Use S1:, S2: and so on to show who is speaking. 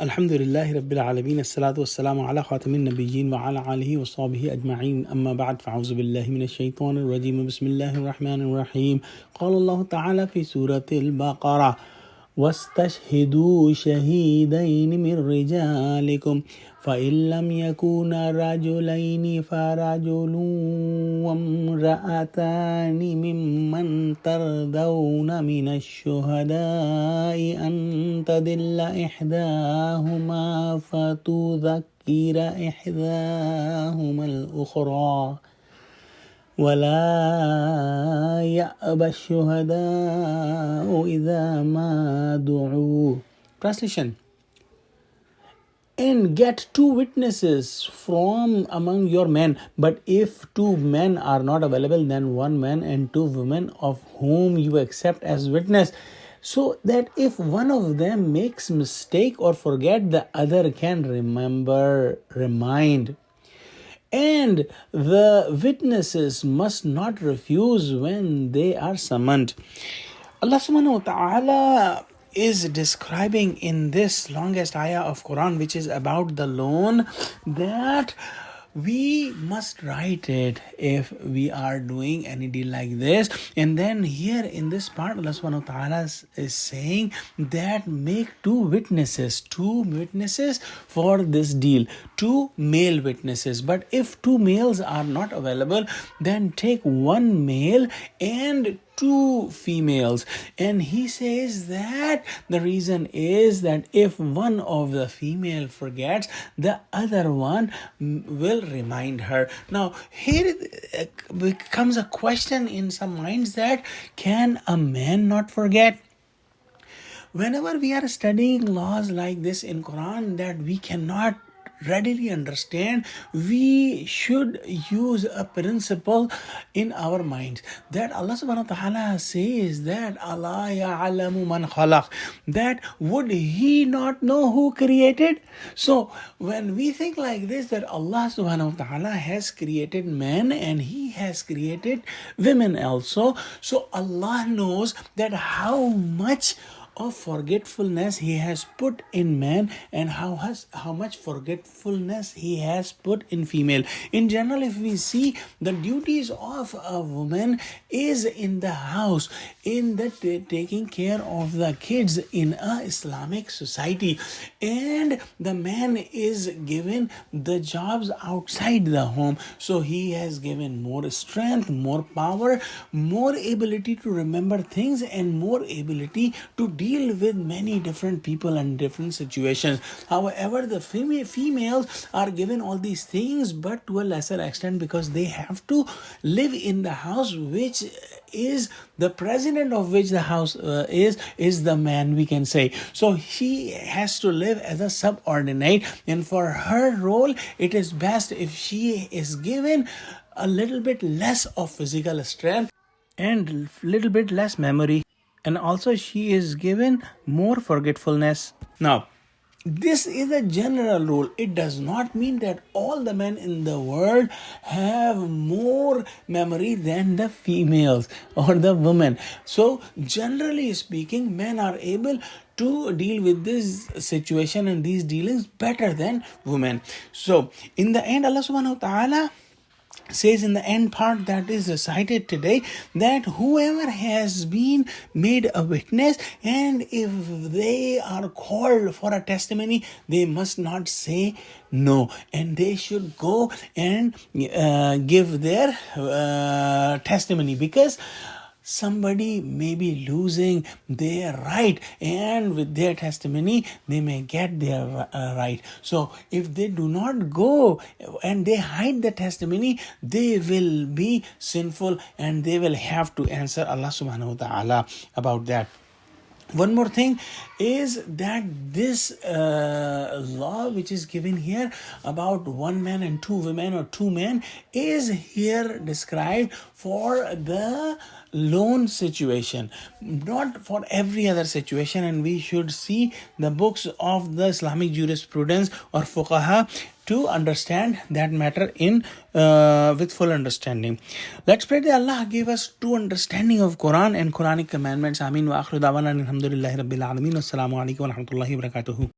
S1: Alhamdulillahi Rabbil Alameen, As-salatu was-salamu ala khatamin nabiyyin wa ala alihi wa sahbihi ajma'in, amma ba'd, fa'auzu billahi minash shaitanir rajim, bismillahir rahmanir rahim. Qala Allah ta'ala fi Surah Al-Baqara, واستشهدوا شهيدين من رجالكم فإن لم يكونا رجلين فرجل وامرأتان ممن ترضون من الشهداء أن تضل إحداهما فتذكر إحداهما الأخرى ولا يأبى الشهداء إذا ما دعوا. Translation: and get two witnesses from among your men, but if two men are not available, then one man and two women of whom you accept as witness, so that if one of them makes mistake or forget, the other can remind. And the witnesses must not refuse when they are summoned. Allah subhanahu wa ta'ala is describing in this longest ayah of Quran, which is about the loan, that we must write it if we are doing any deal like this. And then here in this part, Allah subhanahu wa ta'ala is saying that make two witnesses for this deal, two male witnesses. But if two males are not available, then take one male and two females. And he says that the reason is that if one of the female forgets, the other one will remind her. Now here becomes a question in some minds, that can a man not forget? Whenever we are studying laws like this in Quran that we cannot readily understand, we should use a principle in our minds, that Allah subhanahu wa ta'ala says that Allah ya'alamu man khalaq, that would he not know who created? So when we think like this, that Allah subhanahu wa ta'ala has created men and he has created women also, so Allah knows that how much of forgetfulness he has put in man and how much forgetfulness he has put in female. In general, if we see, the duties of a woman is in the house, in the taking care of the kids in a Islamic society, and the man is given the jobs outside the home. So he has given more strength, more power, more ability to remember things, and more ability to deal with many different people and different situations. However, the females are given all these things, but to a lesser extent, because they have to live in the house, which is the president of which the house is the man, we can say. So she has to live as a subordinate, and for her role, it is best if she is given a little bit less of physical strength and little bit less memory, and also she is given more forgetfulness. Now, this is a general rule. It does not mean that all the men in the world have more memory than the females or the women. So generally speaking, men are able to deal with this situation and these dealings better than women. So in the end, Allah subhanahu wa ta'ala says in the end part that is recited today, that whoever has been made a witness, and if they are called for a testimony, they must not say no, and they should go and give their testimony, because somebody may be losing their right, and with their testimony they may get their right. So if they do not go and they hide the testimony, they will be sinful and they will have to answer Allah subhanahu wa ta'ala about that. One more thing is that this law which is given here about one man and two women or two men is here described for the loan situation, not for every other situation. And we should see the books of the Islamic jurisprudence or fuqaha to understand that matter in with full understanding. Let's pray that Allah give us true understanding of Quran and Quranic commandments. Ameen wa akhiru da'wana alhamdulillahi rabbil alameen. Assalamu alaikum wa rahmatullahi wa barakatuhu.